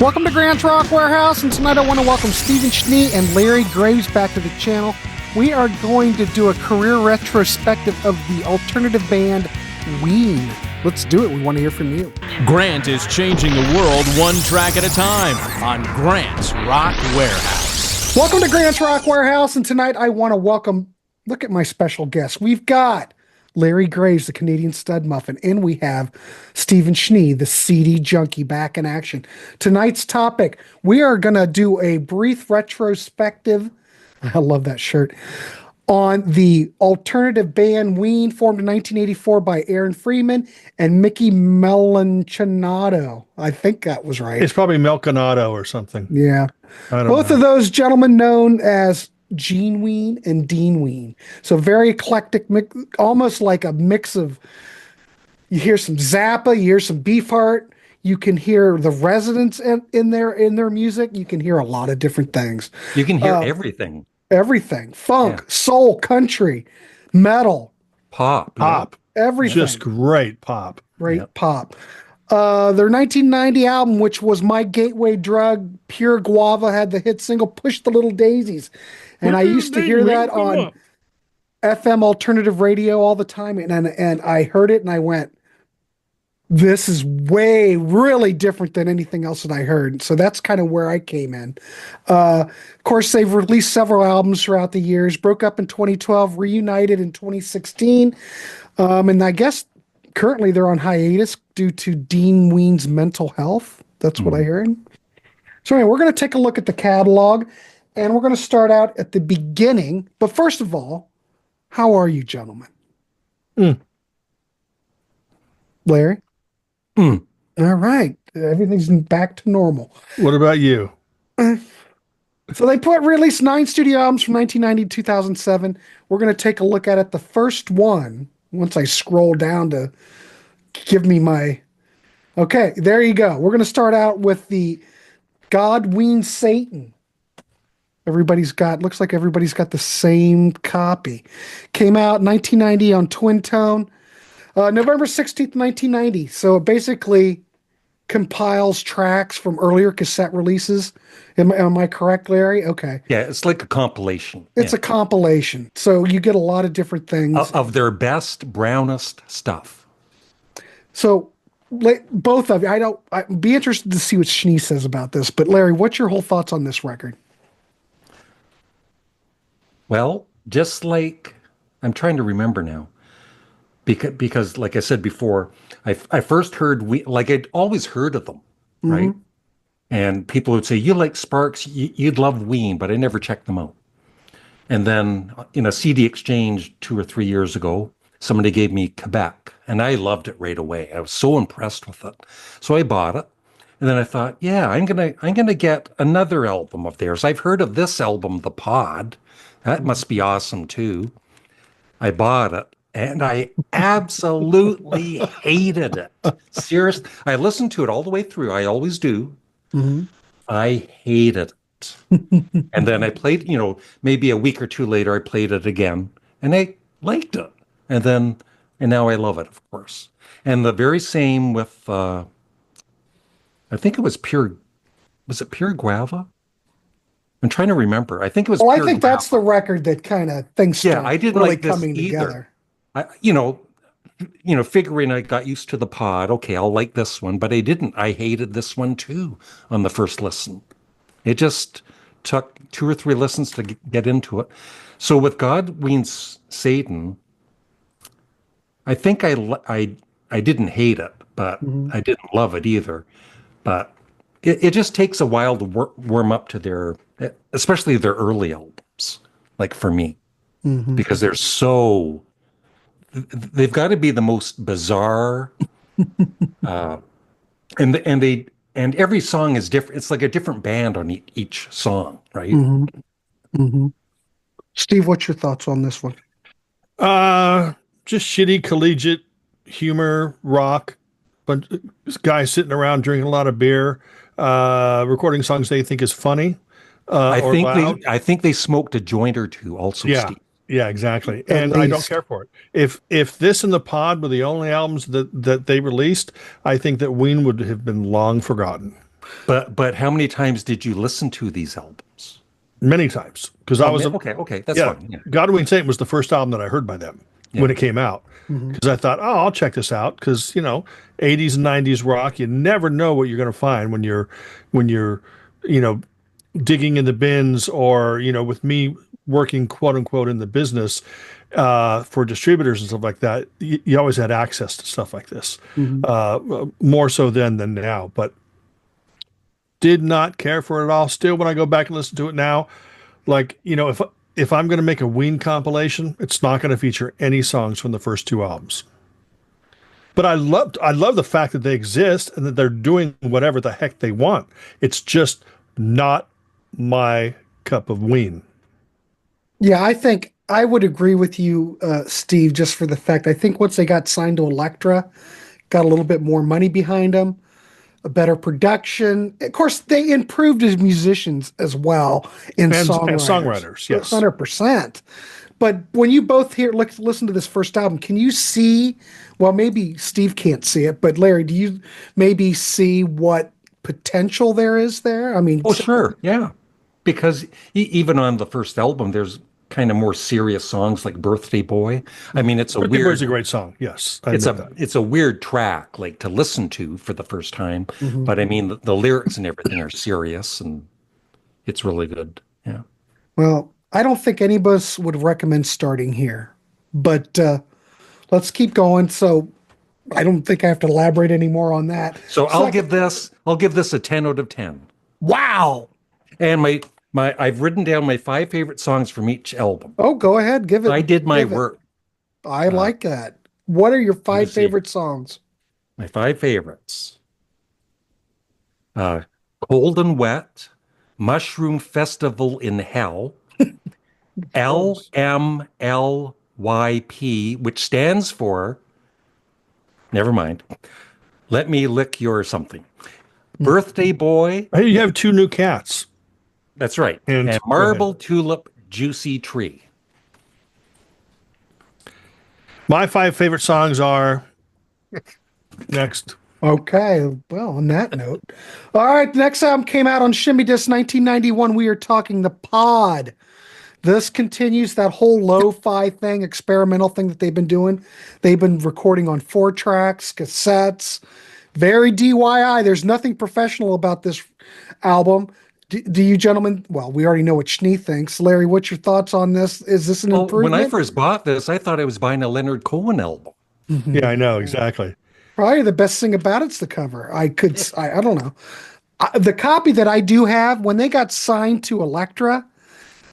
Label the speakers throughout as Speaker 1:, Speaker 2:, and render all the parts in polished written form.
Speaker 1: Welcome to Grant's Rock Warehouse, and tonight I want to welcome Stephen Schnee and Larry Graves back to the channel. We are going to do a career retrospective of the alternative band Ween. Let's do it. We want to hear from you.
Speaker 2: Grant is changing the world one track at a time on Grant's Rock Warehouse.
Speaker 1: Welcome to Grant's Rock Warehouse, and tonight I want to welcome, look at my special guest. We've got Larry Graves, the Canadian stud muffin, and we have Stephen Schnee, the CD junkie, back in action. Tonight's topic, we are going to do a brief retrospective, I love that shirt, on the alternative band Ween, formed in 1984 by Aaron Freeman and Mickey Melanchinato. I think that was right.
Speaker 3: It's probably Melconato or something.
Speaker 1: Yeah. Both of those gentlemen known as Gene Ween and Dean Ween. So very eclectic, almost like a mix of, you hear some Zappa, you hear some Beefheart, you can hear the Residents in their music, you can hear a lot of different things.
Speaker 4: You can hear everything.
Speaker 1: Everything. Funk, soul, country, metal.
Speaker 4: Pop.
Speaker 1: Everything.
Speaker 3: Just great pop.
Speaker 1: Great pop. Their 1990 album, which was my gateway drug, Pure Guava, had the hit single Push the Little Daisies. And I used to hear that on FM alternative radio all the time. And I heard it and I went, this is really different than anything else that I heard. So that's kind of where I came in. Of course, they've released several albums throughout the years, broke up in 2012, reunited in 2016. And I guess currently they're on hiatus due to Dean Ween's mental health. That's what I heard. So anyway, we're going to take a look at the catalog, and we're going to start out at the beginning. But first of all, how are you, gentlemen? Larry? All right. Everything's back to normal.
Speaker 3: What about you?
Speaker 1: So they released 9 studio albums from 1990 to 2007. We're going to take a look at it. The first one, once I scroll down to give me my... Okay, there you go. We're going to start out with the GodWeenSatan. Looks like everybody's got the same copy. Came out 1990 on Twin Tone. November 16th, 1990. So it basically compiles tracks from earlier cassette releases. Am I correct, Larry? Okay.
Speaker 4: Yeah, it's like a compilation.
Speaker 1: It's a compilation. So you get a lot of different things.
Speaker 4: Of their best, brownest stuff.
Speaker 1: So both of you, I'd be interested to see what Schnee says about this. But Larry, what's your whole thoughts on this record?
Speaker 4: Well, just like, I'm trying to remember now. Because like I said before, I first heard, I'd always heard of them, right? And people would say, you like Sparks, you'd love Ween, but I never checked them out. And then in a CD exchange 2 or 3 years ago, somebody gave me Quebec, and I loved it right away. I was so impressed with it. So I bought it. And then I thought, yeah, I'm gonna get another album of theirs. I've heard of this album, The Pod. That must be awesome too. I bought it. And I absolutely hated it. Seriously, I listened to it all the way through. I always do. I hated it. And then I played, maybe a week or two later, I played it again. And I liked it. And now I love it, of course. And the very same with, I think it was Pure Guava? I'm trying to remember. I think it was Pure
Speaker 1: I think
Speaker 4: Guava.
Speaker 1: That's the record that kind of things start
Speaker 4: I didn't
Speaker 1: really
Speaker 4: like this
Speaker 1: coming
Speaker 4: either.
Speaker 1: together.
Speaker 4: Figuring I got used to the Pod, okay, I'll like this one, but I didn't. I hated this one too on the first listen. It just took 2 or 3 listens to get into it. So with GodWeenSatan, I think I didn't hate it, but I didn't love it either. But it just takes a while to warm up to especially their early albums, like for me, because they've got to be the most bizarre, and every song is different. It's like a different band on each song, right?
Speaker 1: Steve, what's your thoughts on this one?
Speaker 3: Just shitty collegiate humor, rock, but guys sitting around drinking a lot of beer, recording songs they think is funny.
Speaker 4: I think they smoked a joint or two also, Steve.
Speaker 3: Yeah, exactly. And I don't care for it. If this and The Pod were the only albums that they released, I think that Ween would have been long forgotten.
Speaker 4: But how many times did you listen to these albums?
Speaker 3: Many times, because I was
Speaker 4: okay, that's
Speaker 3: yeah.
Speaker 4: fine. Yeah.
Speaker 3: GodWeenSatan was the first album that I heard by them when it came out, because I thought, oh, I'll check this out, because 80s and 90s rock, you never know what you're going to find when you're digging in the bins, or with me working quote unquote in the business for distributors and stuff like that. You always had access to stuff like this, more so then than now, but did not care for it at all. Still, when I go back and listen to it now, like, if I'm going to make a Ween compilation, it's not going to feature any songs from the first two albums. But I love the fact that they exist and that they're doing whatever the heck they want. It's just not my cup of Ween.
Speaker 1: Yeah, I think I would agree with you, Steve, just for the fact I think once they got signed to Elektra, got a little bit more money behind them, a better production. Of course, they improved as musicians as well and
Speaker 3: songwriters, yes,
Speaker 1: 100%. But when you both listen to this first album, can you see? Well, maybe Steve can't see it, but Larry, do you maybe see what potential there is there? I mean,
Speaker 4: oh sure, yeah, because even on the first album, there's kind of more serious songs like "Birthday Boy." I mean, it's a
Speaker 3: Birthday
Speaker 4: weird.
Speaker 3: Boy's a great song. Yes,
Speaker 4: it's a weird track like to listen to for the first time, but I mean the lyrics and everything are serious, and it's really good. Yeah.
Speaker 1: Well, I don't think any of us would recommend starting here, but let's keep going. So I don't think I have to elaborate any more on that.
Speaker 4: So I'll give this a 10 out of 10.
Speaker 1: Wow.
Speaker 4: And I've written down my 5 favorite songs from each album.
Speaker 1: Oh, go ahead. Give it.
Speaker 4: I did my work.
Speaker 1: I like that. What are your 5 favorite songs?
Speaker 4: My 5 favorites. Cold and Wet, Mushroom Festival in Hell, LMLYP, which stands for, never mind, Let Me Lick Your Something. Birthday Boy.
Speaker 3: Hey, you have 2 new cats.
Speaker 4: That's right. And Marble Tulip Juicy Tree.
Speaker 3: My 5 favorite songs are next.
Speaker 1: Okay. Well, on that note. All right. The next album came out on Shimmy Disc 1991. We are talking The Pod. This continues that whole lo-fi thing, experimental thing that they've been doing. They've been recording on 4 tracks, cassettes, very DIY. There's nothing professional about this album. Do you gentlemen? Well, we already know what Schnee thinks. Larry, what's your thoughts on this? Is this an improvement?
Speaker 4: When I first bought this, I thought I was buying a Leonard Cohen album.
Speaker 3: Yeah, I know, exactly.
Speaker 1: Probably the best thing about it's the cover. I don't know. The copy that I do have, when they got signed to Elektra,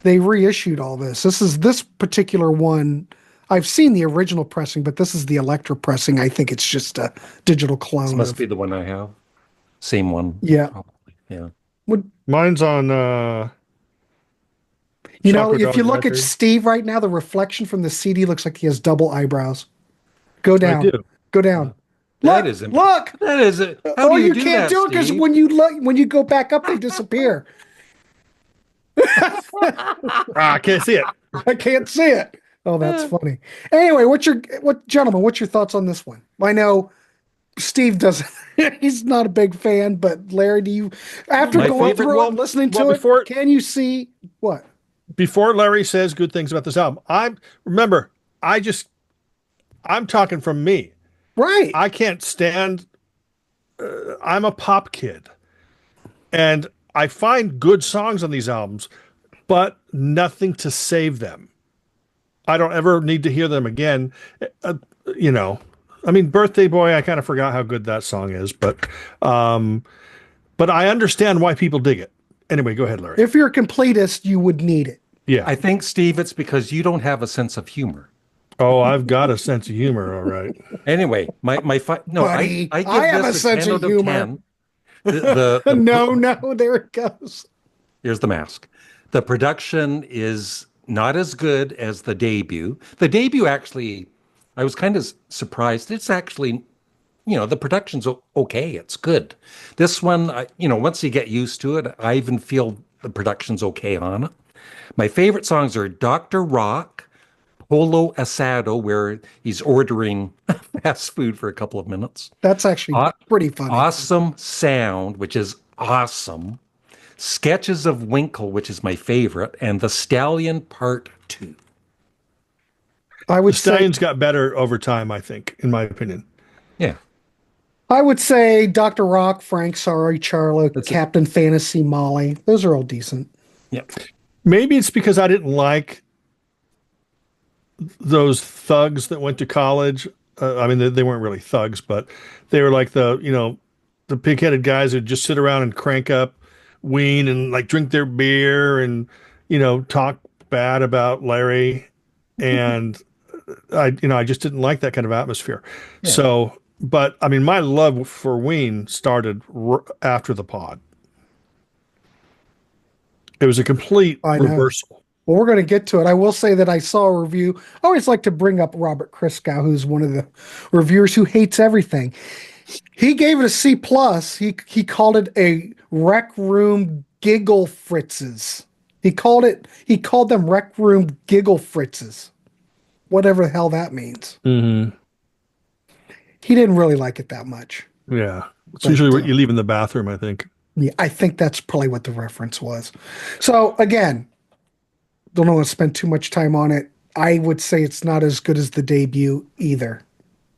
Speaker 1: they reissued all this. This particular one. I've seen the original pressing, but this is the Elektra pressing. I think it's just a digital clone.
Speaker 4: This must be the one I have. Same one.
Speaker 1: Yeah.
Speaker 4: Probably. Yeah.
Speaker 3: Mine's on
Speaker 1: if you look at Steve right now, the reflection from the CD looks like he has double eyebrows. Go down.
Speaker 3: I do.
Speaker 1: Go down.
Speaker 4: That
Speaker 1: look,
Speaker 4: is
Speaker 1: look.
Speaker 4: That is it. How do you do
Speaker 1: can't
Speaker 4: that,
Speaker 1: do it because
Speaker 4: Steve?
Speaker 1: when you go back up, they disappear.
Speaker 3: I can't see it.
Speaker 1: I can't see it. Oh, that's funny. Anyway, gentlemen, what's your thoughts on this one? I know Steve doesn't. He's not a big fan, but Larry, do you, after going through it, listening to it, can you see what?
Speaker 3: Before Larry says good things about this album, I'm talking from me.
Speaker 1: Right.
Speaker 3: I can't stand. I'm a pop kid, and I find good songs on these albums, but nothing to save them. I don't ever need to hear them again. I mean, Birthday Boy, I kind of forgot how good that song is, but I understand why people dig it. Anyway, go ahead, Larry.
Speaker 1: If you're a completist, you would need it.
Speaker 3: Yeah.
Speaker 4: I think, Steve, it's because you don't have a sense of humor.
Speaker 3: Oh, I've got a sense of humor, all right.
Speaker 4: Anyway,
Speaker 1: Buddy,
Speaker 4: I give
Speaker 1: have
Speaker 4: this
Speaker 1: a sense
Speaker 4: 10
Speaker 1: of
Speaker 4: out
Speaker 1: humor.
Speaker 4: 10.
Speaker 1: No, there it goes.
Speaker 4: Here's the mask. The production is not as good as the debut. The debut actually, I was kind of surprised. It's actually, the production's okay. It's good. This one, once you get used to it, I even feel the production's okay on it. My favorite songs are Dr. Rock, Polo Asado, where he's ordering fast food for a couple of minutes.
Speaker 1: That's actually pretty funny.
Speaker 4: Awesome Sound, which is awesome. Sketches of Winkle, which is my favorite, and The Stallion Part 2.
Speaker 1: I
Speaker 3: The
Speaker 1: would say
Speaker 3: Stallions got better over time, I think, in my opinion.
Speaker 4: Yeah.
Speaker 1: I would say Dr. Rock, Frank, Sorry, Charlo,
Speaker 4: That's it.
Speaker 1: Captain Fantasy, Molly. Those are all decent.
Speaker 4: Yeah.
Speaker 3: Maybe it's because I didn't like those thugs that went to college. I mean, they weren't really thugs, but they were like the pig-headed guys who just sit around and crank up Ween and like drink their beer and, talk bad about Larry. And I just didn't like that kind of atmosphere.
Speaker 4: Yeah.
Speaker 3: So, but I mean, my love for Ween started after the pod. It was a complete
Speaker 1: I know.
Speaker 3: reversal.
Speaker 1: Well, we're going to get to it. I will say that I saw a review. I always like to bring up Robert Christgau, who's one of the reviewers who hates everything. He gave it a C plus. He called it a rec room giggle fritzes. He called them rec room giggle fritzes. Whatever the hell that means.
Speaker 3: Mm-hmm.
Speaker 1: He didn't really like it that much.
Speaker 3: Yeah. It's
Speaker 1: But,
Speaker 3: usually what you leave in the bathroom, I think.
Speaker 1: Yeah, I think that's probably what the reference was. So again, don't want to spend too much time on it. I would say it's not as good as the debut either.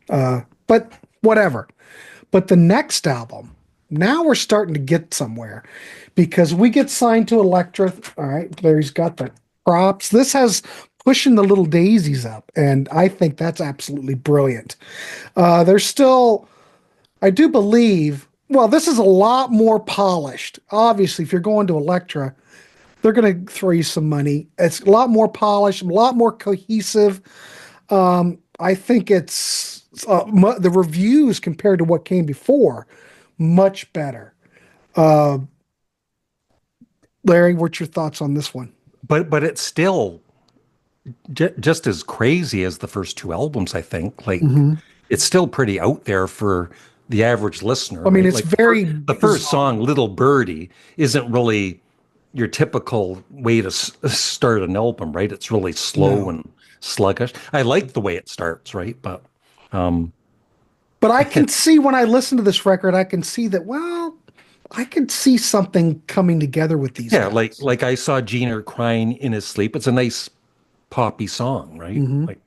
Speaker 1: But whatever. But the next album, now we're starting to get somewhere because we get signed to Elektra. All right, Larry's got the props. This has Pushing the Little Daisies up, and I think that's absolutely brilliant. There's still, I do believe, well, this is a lot more polished. Obviously, if you're going to Elektra, they're going to throw you some money. It's a lot more polished, a lot more cohesive. I think it's the reviews compared to what came before, much better. Larry, what's your thoughts on this one?
Speaker 4: But it's still just as crazy as the first two albums, I think. Like, it's still pretty out there for the average listener.
Speaker 1: I mean,
Speaker 4: right?
Speaker 1: it's
Speaker 4: Like,
Speaker 1: very
Speaker 4: the first song, Little Birdie, isn't really your typical way to start an album, right? It's really slow and sluggish. I like the way it starts, right? But
Speaker 1: I can see when I listen to this record, I can see that, well, I could see something coming together with these
Speaker 4: yeah,
Speaker 1: guys.
Speaker 4: like I saw Gene crying in his sleep. It's a nice poppy song, right?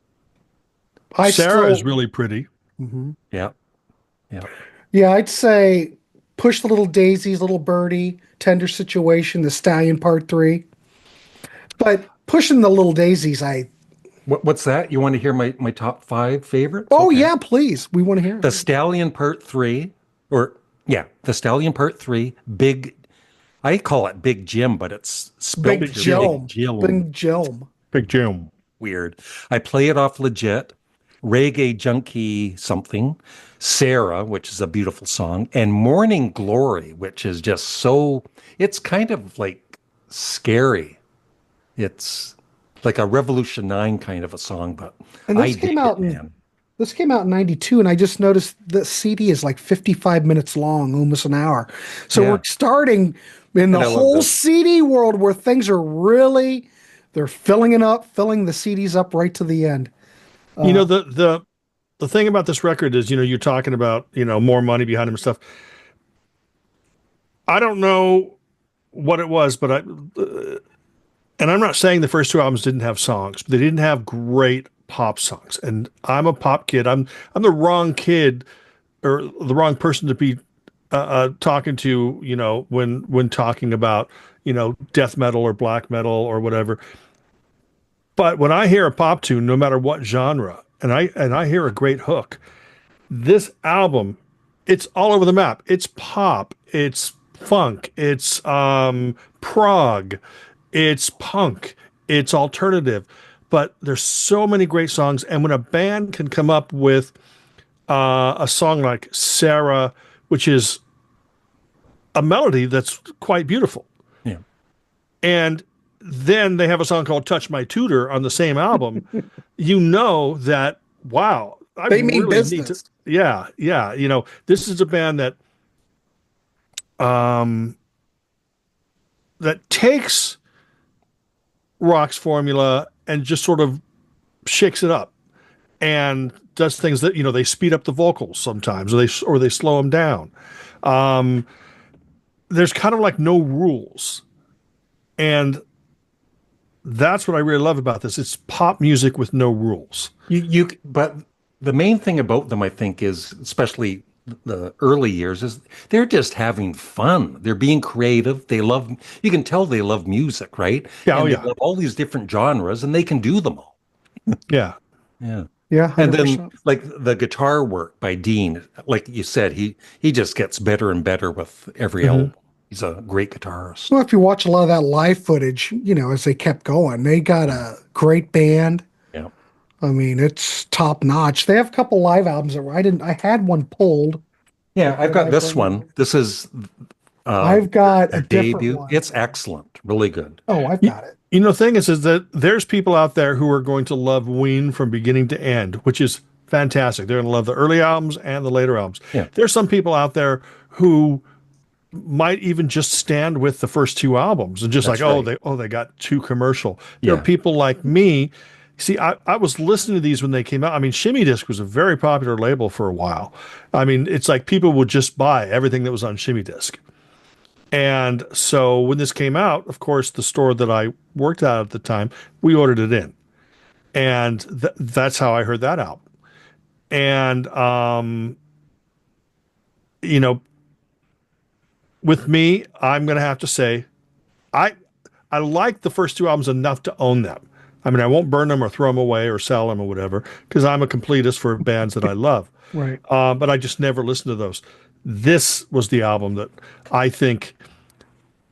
Speaker 4: Like,
Speaker 3: Sarah is really pretty.
Speaker 4: yeah, yeah.
Speaker 1: Yeah, I'd say Push the Little Daisies, Little Birdie, Tender Situation, The Stallion Part 3. But Pushing the Little Daisies,
Speaker 4: What's that? You want to hear my top 5 favorites?
Speaker 1: oh,
Speaker 4: Okay.
Speaker 1: yeah, please. We want to hear
Speaker 4: The
Speaker 1: it.
Speaker 4: Stallion Part 3, The Stallion Part 3, I call it Big Jim, but it's spelled
Speaker 1: Big
Speaker 4: here,
Speaker 1: Jim.
Speaker 4: Big Jim.
Speaker 1: Big Jim.
Speaker 3: Big Jim.
Speaker 4: Weird. I play it off legit. Reggae Junkie something. Sarah, which is a beautiful song, and Morning Glory, which is just so, it's kind of like scary. It's like a Revolution 9 kind of a song, but
Speaker 1: And this
Speaker 4: I
Speaker 1: came
Speaker 4: dig
Speaker 1: out
Speaker 4: it,
Speaker 1: in
Speaker 4: man.
Speaker 1: This came out in 92, and I just noticed the CD is like 55 minutes long, almost an hour. So
Speaker 4: Yeah.
Speaker 1: we're starting in the
Speaker 4: And I love
Speaker 1: whole
Speaker 4: this.
Speaker 1: CD world where things are really, they're filling it up, filling the CDs up right to the end.
Speaker 3: The thing about this record is, you're talking about, more money behind him and stuff. I don't know what it was, but and I'm not saying the first two albums didn't have songs, but they didn't have great pop songs. And I'm a pop kid. I'm the wrong kid or the wrong person to be talking to, when talking about, death metal or black metal or whatever. But when I hear a pop tune, no matter what genre, and I hear a great hook, this album, it's all over the map. It's pop, it's funk, it's prog, it's punk, it's alternative. But there's so many great songs, and when a band can come up with a song like Sarah, which is a melody that's quite beautiful,
Speaker 4: Yeah.
Speaker 3: and then they have a song called Touch My Tutor on the same album, that, wow, I
Speaker 1: They mean
Speaker 3: really need
Speaker 1: business.
Speaker 3: to, yeah. This is a band that that takes rock's formula and just sort of shakes it up and does things that, they speed up the vocals sometimes, or they slow them down. there's kind of like no rules. And that's what I really love about this. It's pop music with no rules.
Speaker 4: But the main thing about them, I think, is especially the early years, is they're just having fun. They're being creative. You can tell they love music, right?
Speaker 3: Yeah,
Speaker 4: And
Speaker 3: oh
Speaker 4: they
Speaker 3: yeah.
Speaker 4: love all these different genres, and they can do them all.
Speaker 3: Yeah.
Speaker 4: Yeah.
Speaker 1: Yeah,
Speaker 4: And
Speaker 1: 100%.
Speaker 4: then like the guitar work by Dean, like you said, he just gets better and better with every album. He's a great guitarist.
Speaker 1: Well, if you watch a lot of that live footage, as they kept going, they got a great band.
Speaker 4: Yeah.
Speaker 1: I mean, it's top notch. They have a couple live albums that I had one pulled.
Speaker 4: Yeah, I've
Speaker 1: Did
Speaker 4: got
Speaker 1: I
Speaker 4: this
Speaker 1: bring
Speaker 4: one.
Speaker 1: it?
Speaker 4: This is
Speaker 1: I've got
Speaker 4: their
Speaker 1: a different
Speaker 4: debut.
Speaker 1: one.
Speaker 4: It's excellent, really good.
Speaker 1: Oh, I've got it.
Speaker 3: The thing is that there's people out there who are going to love Ween from beginning to end, which is fantastic. They're going to love the early albums and the later albums.
Speaker 4: Yeah.
Speaker 3: There's some people out there who might even just stand with the first two albums and just
Speaker 4: That's right.
Speaker 3: they got too commercial. There
Speaker 4: Yeah.
Speaker 3: are people like me. See, I was listening to these when they came out. I mean, Shimmy Disc was a very popular label for a while. I mean, it's like people would just buy everything that was on Shimmy Disc. And so when this came out, of course, the store that I worked at the time, we ordered it in. And that's how I heard that album. And, with me, I'm going to have to say, I like the first two albums enough to own them. I mean, I won't burn them or throw them away or sell them or whatever, because I'm a completist for bands that I love.
Speaker 1: Right.
Speaker 3: But I just never listened to those. This was the album that I think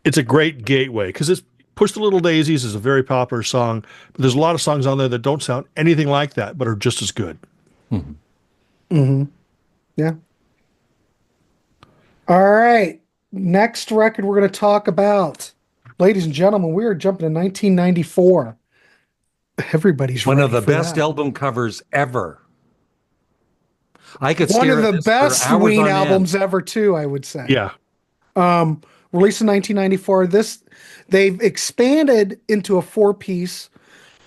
Speaker 3: it's a great gateway, because it's Push the Little Daisies is a very popular song, but there's a lot of songs on there that don't sound anything like that, but are just as good.
Speaker 1: Yeah. All right. Next record we're going to talk about, ladies and gentlemen, we are jumping to 1994. Everybody's
Speaker 4: One
Speaker 1: ready
Speaker 4: of the
Speaker 1: for
Speaker 4: best
Speaker 1: that.
Speaker 4: album covers ever. I could
Speaker 1: One
Speaker 4: stare
Speaker 1: of
Speaker 4: at
Speaker 1: the
Speaker 4: this for
Speaker 1: best
Speaker 4: hours
Speaker 1: Ween
Speaker 4: on end.
Speaker 1: albums ever, too, I would say.
Speaker 3: Yeah.
Speaker 1: Released in 1994. They've expanded into a four-piece,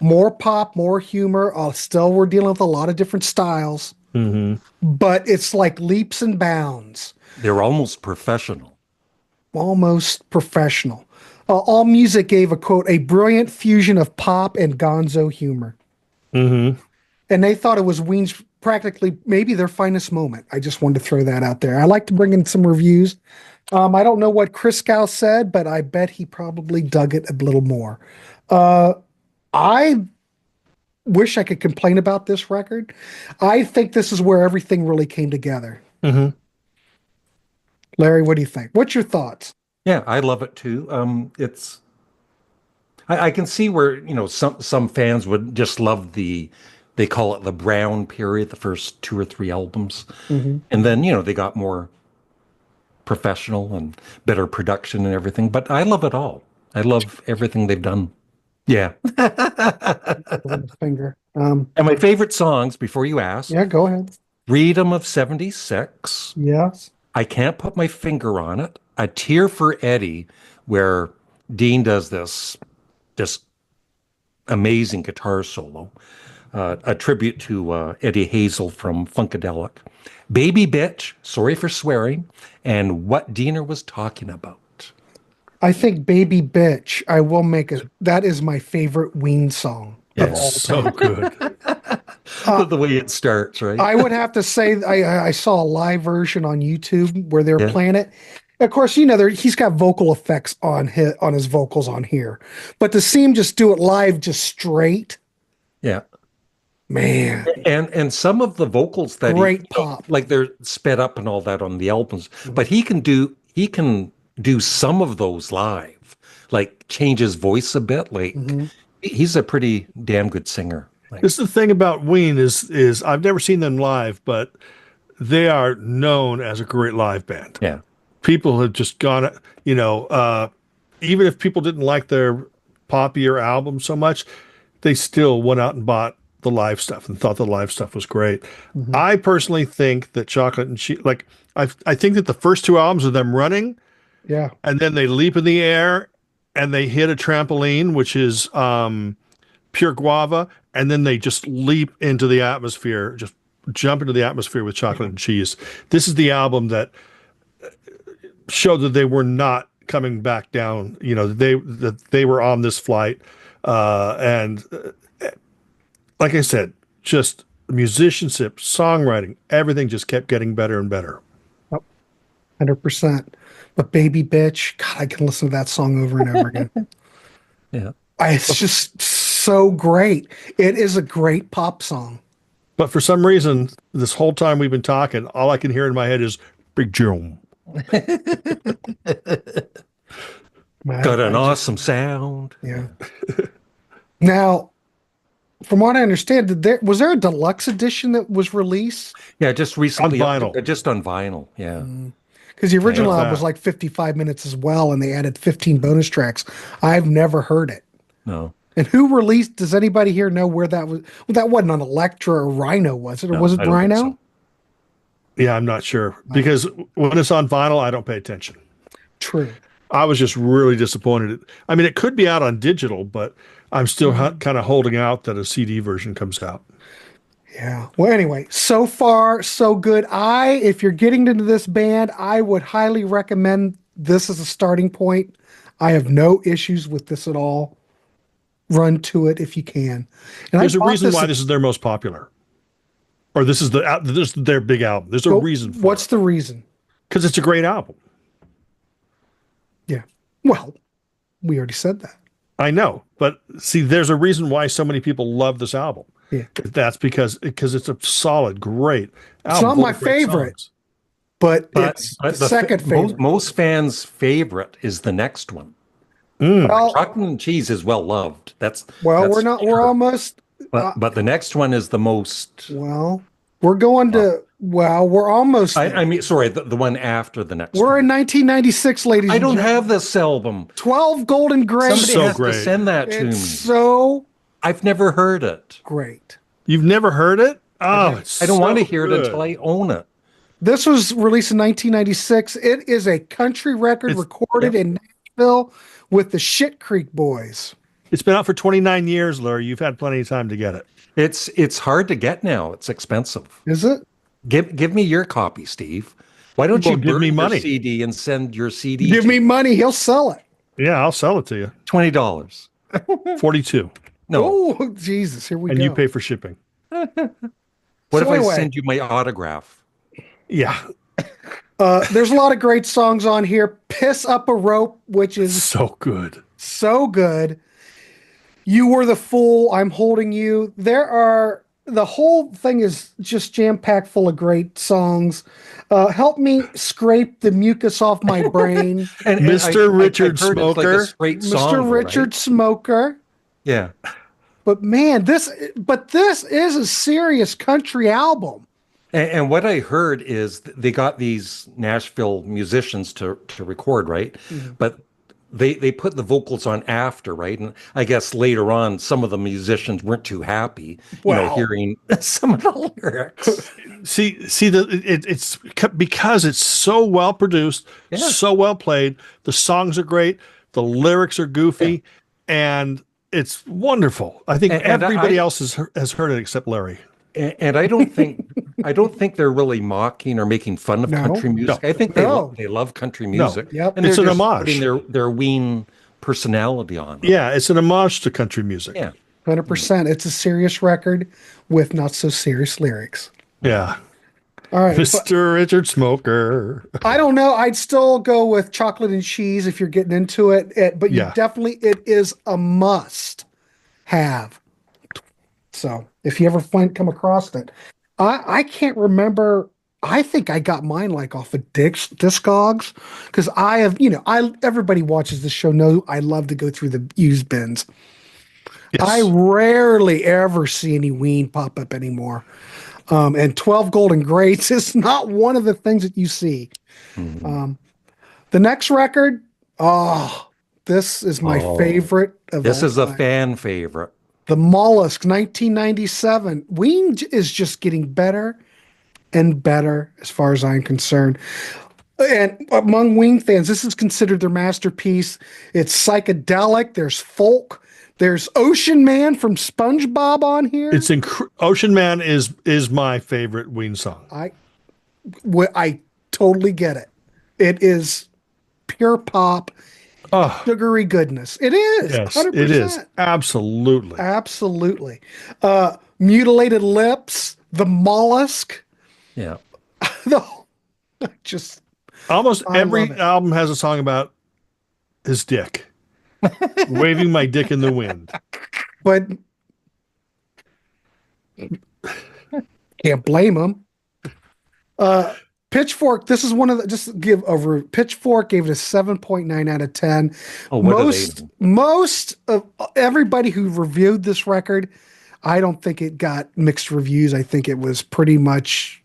Speaker 1: more pop, more humor. Still, we're dealing with a lot of different styles, but it's like leaps and bounds.
Speaker 4: They're almost professional.
Speaker 1: Almost professional. All music gave a quote, a brilliant fusion of pop and gonzo humor. And they thought it was Ween's practically maybe their finest moment. I just wanted to throw that out there. I like to bring in some reviews. I don't know what Chris Gow said, but I bet he probably dug it a little more. I wish I could complain about this record. I think this is where everything really came together. Larry, what do you think? What's your thoughts?
Speaker 4: Yeah, I love it too. I can see where, some fans would just love they call it the Brown period, the first two or three albums. And then, they got more professional and better production and everything. But I love it all. I love everything they've done. Yeah.
Speaker 1: Finger.
Speaker 4: And my favorite songs, before you ask,
Speaker 1: Yeah, go ahead.
Speaker 4: Freedom of 76.
Speaker 1: Yes.
Speaker 4: I can't put my finger on it. A Tear for Eddie, where Dean does this amazing guitar solo, a tribute to Eddie Hazel from Funkadelic. Baby Bitch, Sorry for Swearing, and What Diener Was Talking About.
Speaker 1: I think Baby Bitch, I will make that is my favorite Ween song of all
Speaker 3: It's so good.
Speaker 4: The way it starts, right?
Speaker 1: I would have to say I saw a live version on YouTube where they were
Speaker 4: Yeah.
Speaker 1: playing it. Of course, he's got vocal effects on his vocals on here, but to see him just do it live, just straight,
Speaker 4: Yeah.
Speaker 1: man,
Speaker 4: And some of the vocals that
Speaker 1: Great pop.
Speaker 4: like they're sped up and all that on the albums, but he can do some of those live, like change his voice a bit. Like he's a pretty damn good singer. Like,
Speaker 3: This is the thing about Ween is I've never seen them live, but they are known as a great live band.
Speaker 4: yeah.
Speaker 3: People have just gone, even if people didn't like their poppier album so much, they still went out and bought the live stuff and thought the live stuff was great. I personally think that Chocolate and Cheese, I think that the first two albums are them running,
Speaker 1: yeah,
Speaker 3: and then they leap in the air and they hit a trampoline, which is Pure Guava, and then they just leap into the atmosphere, just jump into the atmosphere with Chocolate and Cheese. This is the album that showed that they were not coming back down. You know, that they were on this flight, and like I said, just musicianship, songwriting, everything just kept getting better and better.
Speaker 1: 100%. But Baby Bitch, God, I can listen to that song over and over again.
Speaker 4: Yeah.
Speaker 1: It's just so great. It is a great pop song.
Speaker 3: But for some reason, this whole time we've been talking, all I can hear in my head is Big Jerome.
Speaker 4: Got an awesome sound.
Speaker 1: Yeah. Now, from what I understand, was there a deluxe edition that was released?
Speaker 4: Yeah, just recently.
Speaker 3: On vinyl.
Speaker 4: Just on vinyl, yeah.
Speaker 1: Because the original album was like 55 minutes as well, and they added 15 bonus tracks. I've never heard it.
Speaker 4: No.
Speaker 1: And who released, does anybody here know where that was? Well, that wasn't on Elektra or Rhino, was it? Or was it
Speaker 4: I don't think
Speaker 1: Rhino?
Speaker 4: so.
Speaker 3: Yeah, I'm not sure. Because when it's on vinyl, I don't pay attention.
Speaker 1: True.
Speaker 3: I was just really disappointed. I mean, it could be out on digital, but I'm still kind of holding out that a CD version comes out.
Speaker 1: Yeah. Well, anyway, so far, so good. If you're getting into this band, I would highly recommend this as a starting point. I have no issues with this at all. Run to it if you can. And
Speaker 3: There's a reason why this is their most popular. Or this is their big album. There's a reason for
Speaker 1: What's the reason?
Speaker 3: Because it's a great album.
Speaker 1: Yeah. Well, we already said that.
Speaker 3: I know, but see, there's a reason why so many people love this album.
Speaker 1: Yeah.
Speaker 3: That's because it's a solid, great album.
Speaker 1: It's not my favorite, but it's the second favorite.
Speaker 4: Most fans' favorite is the next one.
Speaker 1: Well,
Speaker 4: Chocolate and Cheese is well loved.
Speaker 1: We're almost.
Speaker 4: But the next one is the most.
Speaker 1: Well, we're going to. Well, we're almost.
Speaker 4: I mean, sorry, the one after the next.
Speaker 1: We're
Speaker 4: one.
Speaker 1: in 1996, ladies.
Speaker 4: I don't have this album.
Speaker 1: 12 Golden Grapes.
Speaker 4: Somebody has to send that to me.
Speaker 1: So
Speaker 4: I've never heard it.
Speaker 1: great.
Speaker 3: You've never heard it? Oh,
Speaker 4: I don't want to hear it until I own it.
Speaker 1: This was released in 1996. It is a country record recorded in Nashville with the Shit Creek Boys.
Speaker 3: It's been out for 29 years, Larry. You've had plenty of time to get it.
Speaker 4: It's hard to get now. It's expensive.
Speaker 1: Is it?
Speaker 4: Give me your copy, Steve. Why don't you
Speaker 3: give me money?
Speaker 4: Your CD and send your CD?
Speaker 1: Give me money. He'll sell it.
Speaker 3: Yeah, I'll sell it to you.
Speaker 4: $20.
Speaker 3: 42.
Speaker 4: No.
Speaker 1: Oh, Jesus. Here we go.
Speaker 3: And you pay for shipping.
Speaker 4: What if I send you my autograph?
Speaker 3: Yeah.
Speaker 1: There's a lot of great songs on here. Piss Up a Rope, which is
Speaker 3: So good.
Speaker 1: so good. You Were the Fool, I'm Holding You. The whole thing is just jam-packed full of great songs. Help Me Scrape the Mucus Off My Brain.
Speaker 3: And Mr. Richard Smoker.
Speaker 4: It's like
Speaker 1: Mr. Richard Smoker.
Speaker 4: Yeah.
Speaker 1: But man, this is a serious country album.
Speaker 4: And what I heard is they got these Nashville musicians to record, right? Mm-hmm. But they put the vocals on after, right? And I guess later on, some of the musicians weren't too happy, hearing some of the lyrics.
Speaker 3: It's because it's so well produced, so well played. The songs are great, the lyrics are goofy, and it's wonderful. I think everybody else has heard it except Larry.
Speaker 4: And I don't think they're really mocking or making fun of country music. I think they love country music.
Speaker 3: No. Yep.
Speaker 4: And
Speaker 3: it's
Speaker 4: they're
Speaker 3: an homage.
Speaker 4: Putting their Ween personality on it.
Speaker 3: Yeah, it's an homage to country music.
Speaker 4: Yeah.
Speaker 1: 100%. It's a serious record with not so serious lyrics.
Speaker 3: Yeah.
Speaker 1: All right.
Speaker 3: Mr. Richard Smoker.
Speaker 1: I don't know. I'd still go with Chocolate and Cheese if you're getting into it. But it is a must have. So if you ever come across it, I can't remember. I think I got mine like off of Discogs because I have, everybody watches this show knows I love to go through the used bins. Yes. I rarely ever see any Ween pop up anymore. And 12 Golden Grapes is not one of the things that you see. Mm-hmm. The next record, this is my favorite of
Speaker 4: this
Speaker 1: all
Speaker 4: is
Speaker 1: time.
Speaker 4: A fan favorite.
Speaker 1: The Mollusk, 1997. Ween is just getting better and better as far as I'm concerned. And among Ween fans, this is considered their masterpiece. It's psychedelic. There's folk. There's Ocean Man from SpongeBob on here.
Speaker 3: It's Ocean Man is my favorite Ween song.
Speaker 1: I totally get it. It is pure pop,
Speaker 3: Oh,
Speaker 1: sugary goodness. It is.
Speaker 3: yes,
Speaker 1: 100%.
Speaker 3: it is. Absolutely.
Speaker 1: Absolutely. Mutilated Lips, the Mollusk,
Speaker 4: Yeah.
Speaker 1: the just
Speaker 3: Almost
Speaker 1: I love
Speaker 3: every
Speaker 1: it.
Speaker 3: album has a song about his dick. Waving my dick in the wind.
Speaker 1: But can't blame him. Pitchfork, this is one of the, just give over. Pitchfork gave it a 7.9 out of 10.
Speaker 4: Oh, what do they know?
Speaker 1: Most of everybody who reviewed this record, I don't think it got mixed reviews. I think it was pretty much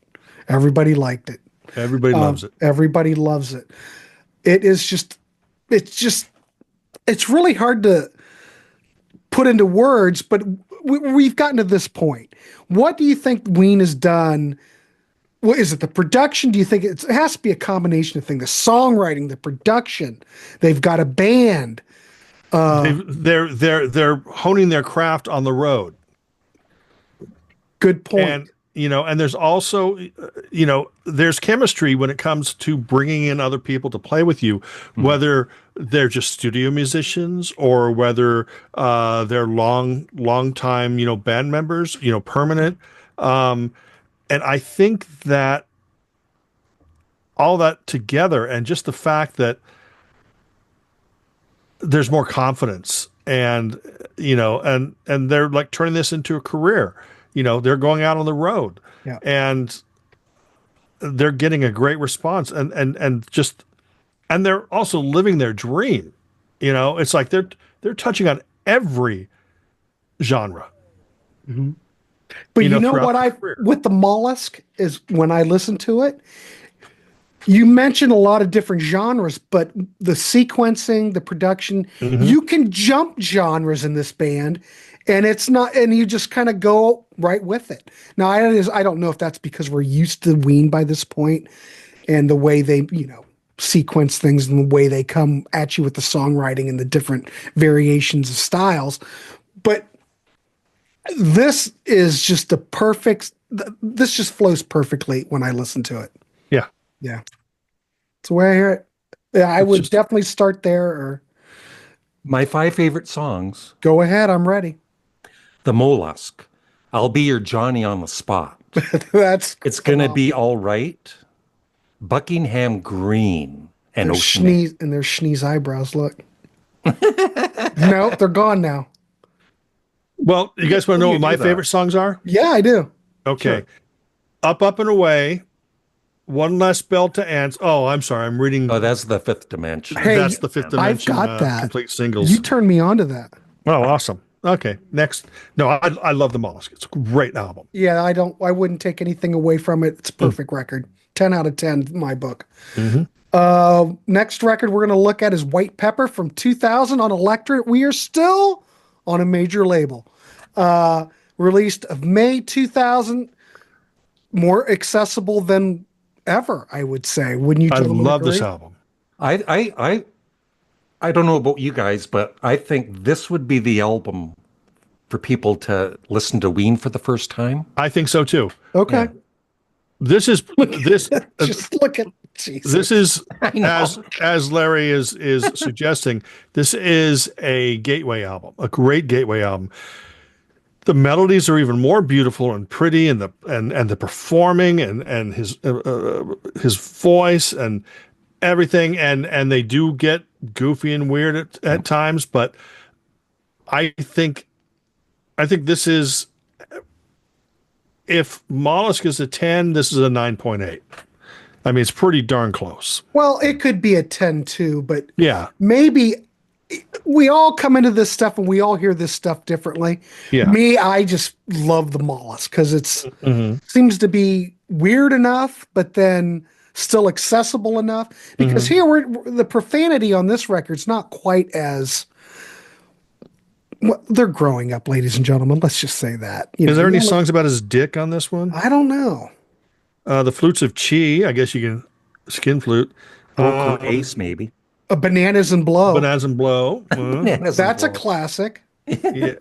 Speaker 1: everybody liked it.
Speaker 3: Everybody loves it.
Speaker 1: Everybody loves it. It is just, it's really hard to put into words, but we've gotten to this point. What do you think Ween has done? Well, is it the production? Do you think it has to be a combination of things? The songwriting, the production. They've got a band.
Speaker 3: They're honing their craft on the road.
Speaker 1: Good point.
Speaker 3: And and there's also there's chemistry when it comes to bringing in other people to play with you, whether they're just studio musicians or whether they're long time band members, permanent. And I think that all that together, and just the fact that there's more confidence, and and they're like turning this into a career. They're going out on the road,
Speaker 1: Yeah.
Speaker 3: and they're getting a great response, and they're also living their dream. It's like they're touching on every genre.
Speaker 1: Mm-hmm. But you know what with the Mollusk is when I listen to it, you mentioned a lot of different genres, but the sequencing, the production, you can jump genres in this band, and it's not, and you just kind of go right with it. Now, I don't know if that's because we're used to Ween by this point, and the way they, sequence things and the way they come at you with the songwriting and the different variations of styles, but this is just this just flows perfectly when I listen to it.
Speaker 3: Yeah.
Speaker 1: Yeah. That's the way I hear it. Yeah, I would definitely start there or
Speaker 4: My 5 favorite songs:
Speaker 1: go ahead. I'm ready.
Speaker 4: The Mollusk, I'll Be Your Johnny on the Spot. It's gonna be all right. Buckingham Green and Ocean.
Speaker 1: There's Schnee's eyebrows. Look. No, they're gone now.
Speaker 3: Well, you guys want to know what my favorite songs are?
Speaker 1: Yeah, I do.
Speaker 3: Okay. Sure. Up and Away. One Less Bell to Answer. Oh, I'm sorry. I'm reading.
Speaker 4: Oh, that's the Fifth Dimension.
Speaker 1: Hey,
Speaker 3: that's the Fifth Dimension.
Speaker 1: I've got that.
Speaker 3: Complete singles.
Speaker 1: You turned me on to that.
Speaker 3: Oh, awesome. Okay. Next. No, I love the Mollusk. It's a great album.
Speaker 1: Yeah, I wouldn't take anything away from it. It's a perfect record. 10 out of 10 in my book. Next record we're going to look at is White Pepper from 2000 on Elektra. We are still on a major label. Released of May 2000, more accessible than ever, I would say. Wouldn't you?
Speaker 3: I love this album.
Speaker 4: I don't know about you guys, but I think this would be the album for people to listen to Ween for the first time.
Speaker 3: I think so too.
Speaker 1: Okay.
Speaker 3: Yeah. This is this.
Speaker 1: Just look at Jesus.
Speaker 3: This is as Larry is suggesting. This is a gateway album, a great gateway album. The melodies are even more beautiful and pretty, and the performing and his voice and everything, and they do get goofy and weird at times, but I think this is, if Mollusk is a 10, this is a 9.8. I mean, it's pretty darn close.
Speaker 1: Well, it could be a 10 too, but
Speaker 3: yeah,
Speaker 1: maybe we all come into this stuff and we all hear this stuff differently.
Speaker 3: Yeah.
Speaker 1: Me, I just love the Mollusk because it's seems to be weird enough, but then still accessible enough. Because here the profanity on this record's not quite as they're growing up, ladies and gentlemen. Let's just say that.
Speaker 3: Is there any songs about his dick on this one?
Speaker 1: I don't know.
Speaker 3: The Flutes of Chi, I guess you can skin flute.
Speaker 4: Ace, maybe.
Speaker 1: Bananas and Blow.
Speaker 3: Bananas and Blow.
Speaker 1: That's a classic.
Speaker 3: Yeah.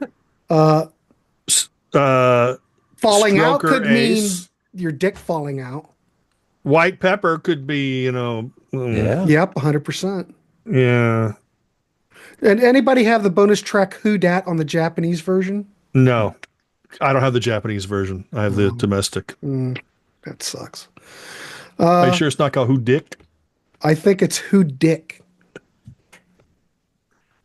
Speaker 1: Falling out could
Speaker 3: Ace.
Speaker 1: mean your dick falling out.
Speaker 3: White Pepper could be,
Speaker 4: Yeah.
Speaker 1: Yep, 100%.
Speaker 3: Yeah.
Speaker 1: And anybody have the bonus track Who Dat on the Japanese version?
Speaker 3: No, I don't have the Japanese version. I have the domestic.
Speaker 1: That sucks.
Speaker 3: Are you sure it's not called Who Dick?
Speaker 1: I think it's Who Dick.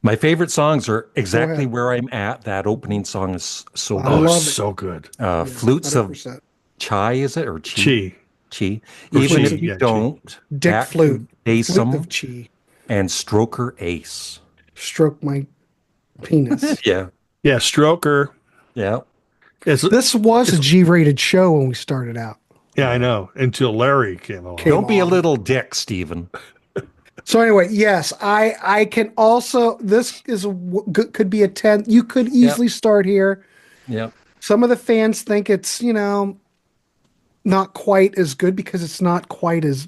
Speaker 4: My favorite songs are exactly
Speaker 1: ahead.
Speaker 4: where I'm at. That opening song is so
Speaker 1: I
Speaker 4: good.
Speaker 1: love it.
Speaker 3: So good.
Speaker 4: Flutes of
Speaker 1: 100%.
Speaker 4: Chai, is it? Or Chi?
Speaker 3: Chi.
Speaker 4: Chi.
Speaker 3: Or
Speaker 4: Even
Speaker 3: Chi,
Speaker 4: if you
Speaker 3: yeah, Chi.
Speaker 4: don't,
Speaker 1: Dick
Speaker 4: back
Speaker 1: Flute.
Speaker 4: to
Speaker 1: Flute
Speaker 4: Daysum
Speaker 1: of Chi.
Speaker 4: and Stroker Ace.
Speaker 1: Stroke my penis.
Speaker 4: Yeah.
Speaker 3: Yeah, Stroker.
Speaker 4: Yeah.
Speaker 1: This was a G-rated show when we started out.
Speaker 3: Yeah, I know. Until Larry came along.
Speaker 4: Don't be a little dick, Stephen.
Speaker 1: So anyway, yes, I can also. This is could be a 10. You could easily start here.
Speaker 4: Yeah.
Speaker 1: Some of the fans think it's not quite as good because it's not quite as.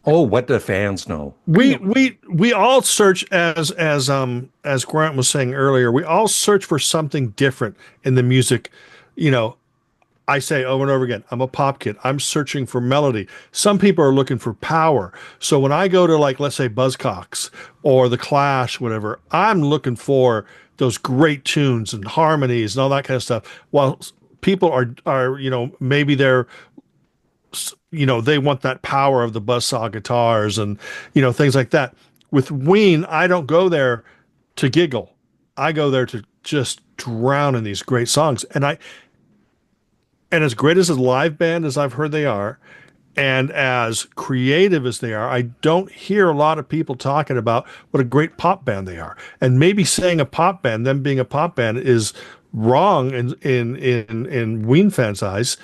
Speaker 4: Oh, what do fans know?
Speaker 3: We all search as Grant was saying earlier, we all search for something different in the music. I say over and over again, I'm a pop kid. I'm searching for melody. Some people are looking for power. So when I go to, like, let's say Buzzcocks or The Clash, whatever, I'm looking for those great tunes and harmonies and all that kind of stuff. While people are maybe they're, they want that power of the buzzsaw guitars and, things like that. With Ween, I don't go there to giggle. I go there to just drown in these great songs. And as great as a live band as I've heard they are, and as creative as they are, I don't hear a lot of people talking about what a great pop band they are. And maybe saying a pop band, them being a pop band, is wrong in Ween fans' eyes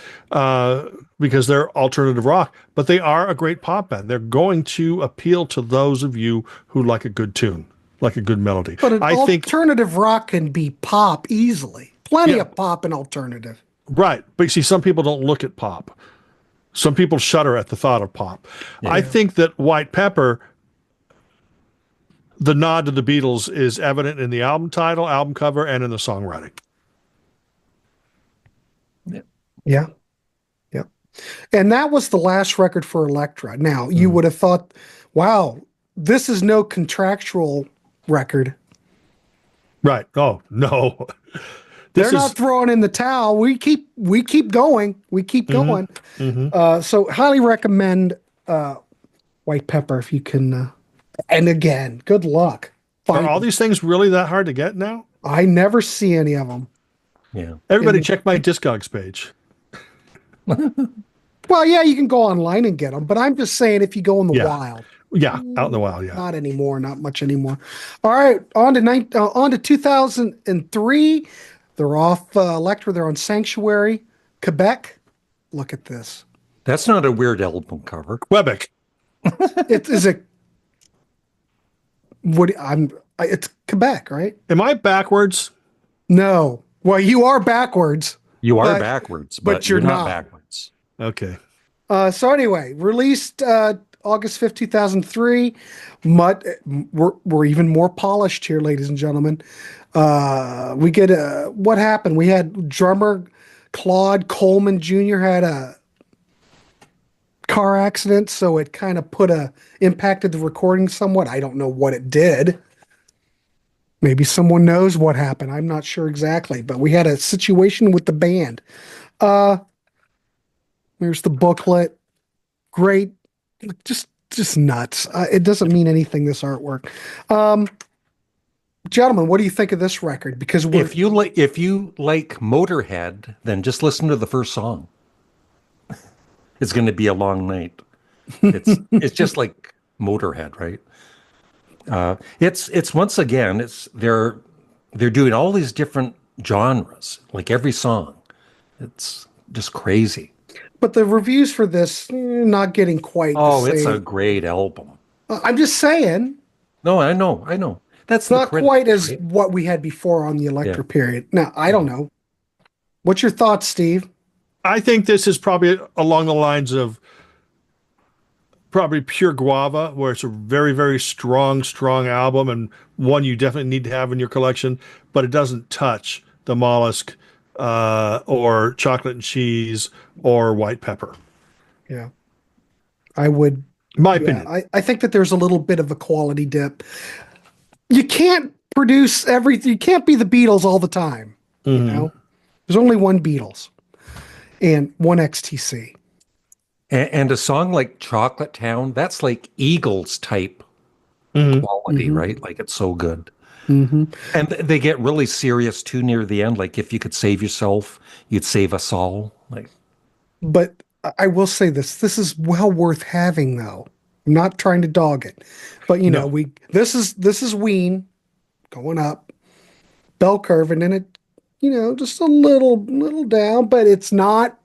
Speaker 3: because they're alternative rock. But they are a great pop band. They're going to appeal to those of you who like a good tune, like a good melody.
Speaker 1: But an
Speaker 3: I think
Speaker 1: alternative rock can be pop easily. Plenty of pop and alternative.
Speaker 3: Right. But you see, some people don't look at pop. Some people shudder at the thought of pop. Yeah. I think that White Pepper, the nod to the Beatles, is evident in the album title, album cover, and in the songwriting.
Speaker 1: Yeah. Yep. And that was the last record for Elektra. Now, you would have thought, wow, this is no contractual record.
Speaker 3: Right. Oh, no.
Speaker 1: They're not throwing in the towel. We keep going. We keep going. So highly recommend White Pepper if you can. And again, good luck.
Speaker 3: Are all these things really that hard to get now?
Speaker 1: I never see any of them.
Speaker 4: Yeah.
Speaker 3: Everybody check my Discogs page.
Speaker 1: Well, yeah, you can go online and get them, but I'm just saying if you go in the wild.
Speaker 3: Yeah, out in the wild, yeah.
Speaker 1: Not anymore, not much anymore. All right, on to 2003. They're off Elektra. They're on Sanctuary, Quebec. Look at this.
Speaker 4: That's not a weird album cover.
Speaker 3: Quebec.
Speaker 1: It's Quebec, right?
Speaker 3: Am I backwards?
Speaker 1: No. Well, you are backwards.
Speaker 4: You are backwards, but you're not backwards.
Speaker 3: Okay.
Speaker 1: So anyway, released August 5th, 2003. We're even more polished here, ladies and gentlemen. We get what happened? We had drummer Claude Coleman Jr. had a car accident, so it kind of impacted the recording somewhat. I don't know what it did. Maybe someone knows what happened. I'm not sure exactly, but we had a situation with the band. Here's the booklet. Great. Just nuts. It doesn't mean anything, this artwork. Gentlemen, what do you think of this record? Because
Speaker 4: if you like Motorhead, then just listen to the first song. It's going to be a long night. It's just like Motorhead, right? It's once again, they're doing all these different genres, like every song. It's just crazy.
Speaker 1: But the reviews for this not getting quite the same.
Speaker 4: It's a great album.
Speaker 1: I'm just saying.
Speaker 4: No, I know. That's
Speaker 1: not quite as what we had before on the Elektra period. Now, I don't know. What's your thoughts, Steve?
Speaker 3: I think this is probably along the lines of probably Pure Guava, where it's a very, very strong album and one you definitely need to have in your collection, but it doesn't touch the Mollusk or Chocolate and Cheese or White Pepper.
Speaker 1: Yeah. I would
Speaker 3: My
Speaker 1: Yeah,
Speaker 3: opinion.
Speaker 1: I think that there's a little bit of a quality dip. You can't produce everything. You can't be the Beatles all the time. You know, there's only one Beatles and one XTC.
Speaker 4: And a song like Chocolate Town, that's like Eagles type quality, right? Like it's so good. And they get really serious too near the end. Like if you could save yourself, you'd save us all. Like,
Speaker 1: But I will say this: this is well worth having, though. I'm not trying to dog it, but you know,
Speaker 3: No.
Speaker 1: this is Ween going up, bell curve, and then it, just a little down, but it's not.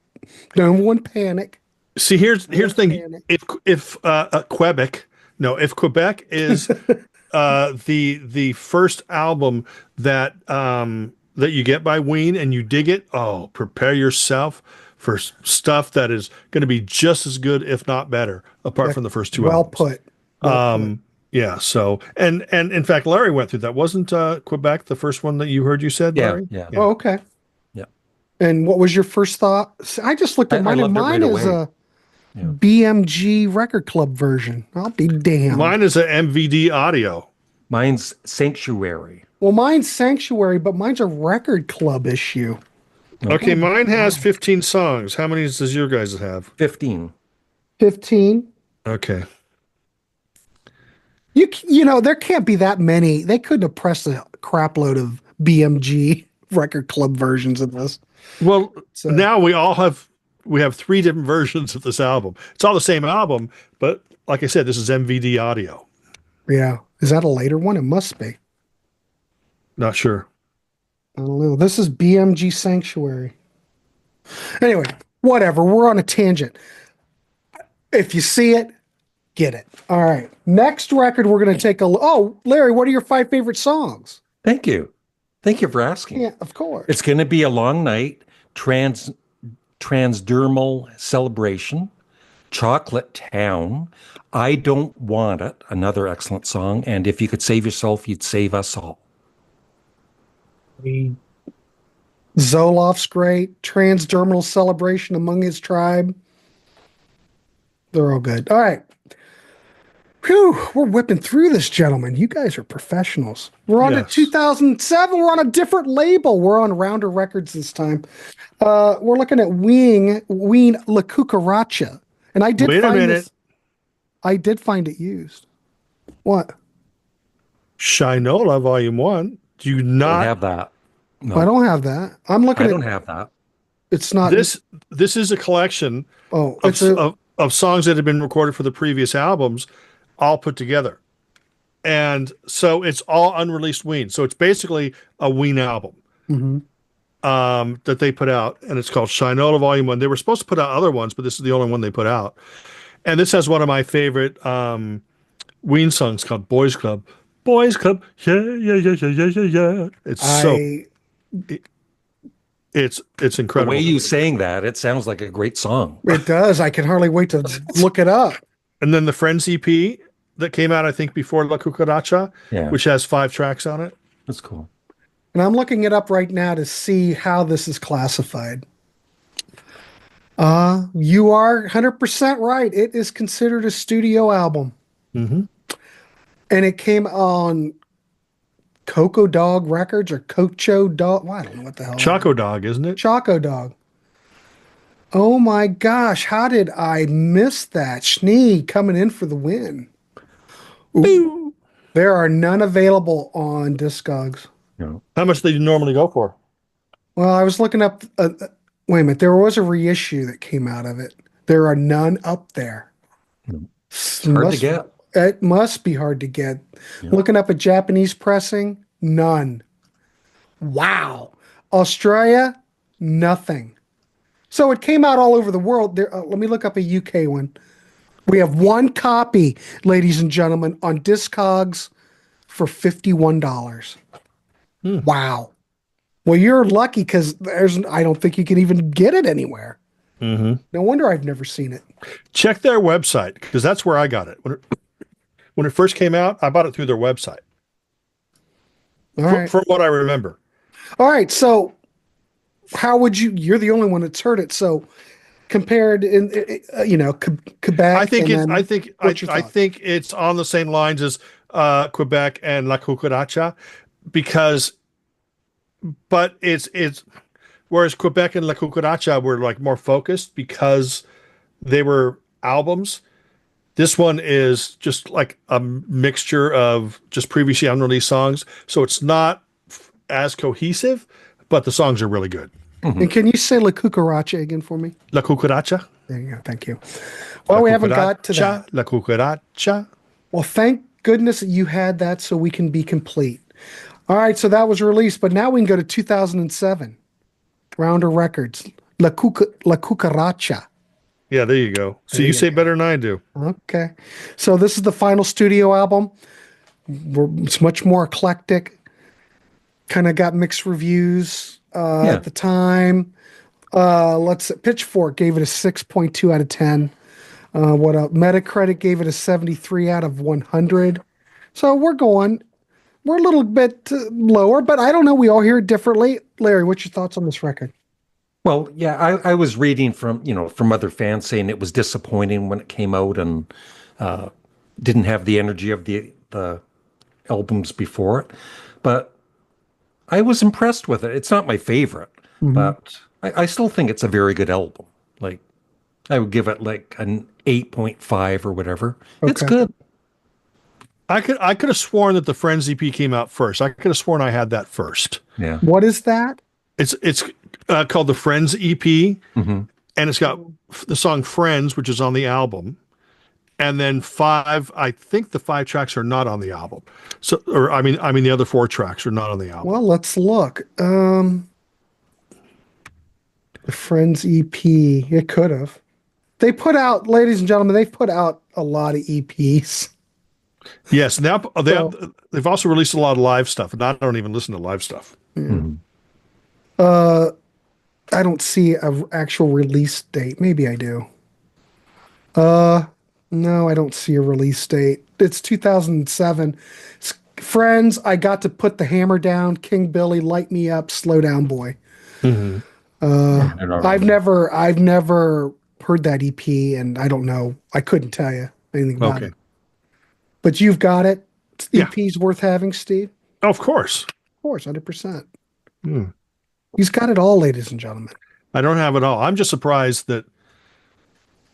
Speaker 1: No one panic.
Speaker 3: See, here's the thing.
Speaker 1: Panic.
Speaker 3: If Quebec is the first album that you get by Ween and you dig it, oh, prepare yourself for stuff that is going to be just as good, if not better, apart from the first two
Speaker 1: Well
Speaker 3: albums.
Speaker 1: put. Well put.
Speaker 3: Yeah. So, and in fact, Larry went through that. Wasn't Quebec the first one that you said,
Speaker 4: yeah,
Speaker 3: Larry?
Speaker 4: yeah,
Speaker 1: Oh, okay.
Speaker 4: yeah.
Speaker 1: And what was your first thought? I just looked at
Speaker 4: I
Speaker 1: mine, and
Speaker 4: loved it
Speaker 1: mine
Speaker 4: right
Speaker 1: is
Speaker 4: away.
Speaker 1: a BMG Record Club version. I'll be damned.
Speaker 3: Mine is a MVD audio.
Speaker 4: Mine's Sanctuary.
Speaker 1: Well, mine's Sanctuary, but mine's a Record Club issue.
Speaker 3: Okay, mine has 15 songs. How many does your guys have?
Speaker 4: 15.
Speaker 1: 15.
Speaker 3: Okay.
Speaker 1: There can't be that many. They couldn't have pressed a crap load of BMG Record Club versions of this.
Speaker 3: Well, now we have 3 different versions of this album. It's all the same album, but like I said, this is MVD audio.
Speaker 1: Yeah. Is that a later one? It must be.
Speaker 3: Not sure.
Speaker 1: I don't know. This is BMG Sanctuary. Anyway, whatever. We're on a tangent. If you see it, get it. All right. Next record, we're going to take a look. Oh, Larry, what are your 5 favorite songs?
Speaker 4: Thank you. Thank you for asking.
Speaker 1: Yeah, of course.
Speaker 4: It's going to be a long night. Transdermal Celebration. Chocolate Town. I Don't Want It. Another excellent song. And if you could save yourself, you'd save us all.
Speaker 1: Zoloft's great. Transdermal Celebration Among His Tribe. They're all good. All right. Whew, we're whipping through this, gentlemen. You guys are professionals. We're on to 2007. We're on a different label. We're on Rounder Records this time. We're looking at Ween La Cucaracha. And I did find this. I did find it used. What?
Speaker 3: Shinola Volume 1. Do you not
Speaker 4: have that? No.
Speaker 1: I don't have that. I'm looking
Speaker 4: I don't have that.
Speaker 1: It's not.
Speaker 3: This is a collection of songs that have been recorded for the previous albums, all put together. And so it's all unreleased Ween. So it's basically a Ween album that they put out. And it's called Shinola Volume 1. They were supposed to put out other ones, but this is the only one they put out. And this has one of my favorite Ween songs called Boys Club. Boys Club. Yeah, yeah, yeah, yeah, yeah, yeah, yeah. It's incredible.
Speaker 4: The way you saying that, it sounds like a great song.
Speaker 1: It does. I can hardly wait to look it up.
Speaker 3: And then the Friends EP that came out, I think, before La Cucaracha, which has 5 tracks on it.
Speaker 4: That's cool.
Speaker 1: And I'm looking it up right now to see how this is classified. You are 100% right. It is considered a studio album. And it came on Coco Dog Records or Cocho Dog. Well, I don't know what the hell.
Speaker 3: Choco Dog, isn't it?
Speaker 1: Choco Dog. Oh my gosh, how did I miss that? Schnee coming in for the win. Ooh. There are none available on Discogs.
Speaker 3: No. How much do you normally go for?
Speaker 1: Well, I was looking up. Wait a minute. There was a reissue that came out of it. There are none up there.
Speaker 4: It's hard to get.
Speaker 1: It must be hard to get. Yeah. Looking up a Japanese pressing, none. Wow. Australia, nothing. So it came out all over the world. There, let me look up a UK one. We have 1 copy, ladies and gentlemen, on Discogs for $51. Wow. Well, you're lucky because I don't think you can even get it anywhere. No wonder I've never seen it.
Speaker 3: Check their website because that's where I got it. When it first came out, I bought it through their website.
Speaker 1: All right.
Speaker 3: From what I remember.
Speaker 1: All right. So how would you're the only one that's heard it. So compared in Quebec?
Speaker 3: I think
Speaker 1: and
Speaker 3: it's
Speaker 1: then what's your
Speaker 3: I
Speaker 1: thought?
Speaker 3: think it's on the same lines as Quebec and La Cucaracha, because but it's whereas Quebec and La Cucaracha were like more focused because they were albums. This one is just like a mixture of just previously unreleased songs, so it's not as cohesive, but the songs are really good.
Speaker 1: And can you say La Cucaracha again for me?
Speaker 3: La Cucaracha,
Speaker 1: There you go. Thank you. Well, we haven't got to that.
Speaker 3: La Cucaracha.
Speaker 1: Well, thank goodness that you had that so we can be complete. All right, so that was released, but now we can go to 2007. Rounder Records. La Cucaracha.
Speaker 3: Yeah, there you go. So you say better than I do.
Speaker 1: Okay. So this is the final studio album. It's much more eclectic. Kind of got mixed reviews at the time. Pitchfork gave it a 6.2 out of 10. Metacritic gave it a 73 out of 100. So we're a little bit lower, but I don't know. We all hear it differently. Larry, what's your thoughts on this record?
Speaker 4: Well, yeah, I was reading from other fans saying it was disappointing when it came out and didn't have the energy of the albums before it. But I was impressed with it. It's not my favorite, but I still think it's a very good album. Like, I would give it like an 8.5 or whatever. Okay. It's good.
Speaker 3: I could have sworn that the Friends EP came out first. I could have sworn I had that first.
Speaker 4: Yeah.
Speaker 1: What is that?
Speaker 3: It's called the Friends EP, and it's got the song Friends, which is on the album, and then I think the 5 tracks are not on the album. So, or I mean the other 4 tracks are not on the album.
Speaker 1: Well, let's look. The Friends EP, it could have. They put out, ladies and gentlemen, they've put out a lot of EPs.
Speaker 3: Yes, now they've also released a lot of live stuff, and I don't even listen to live stuff.
Speaker 1: I don't see an actual release date. Maybe I do. No, I don't see a release date. It's 2007. Friends, I Got to Put the Hammer Down, King Billy, Light Me Up, Slow Down Boy. I've never heard that EP, and I don't know. I couldn't tell you anything about it. But you've got it. EP's worth having, Steve?
Speaker 3: Of course.
Speaker 1: Of course, 100%. He's got it all, ladies and gentlemen.
Speaker 3: I don't have it all. I'm just surprised that,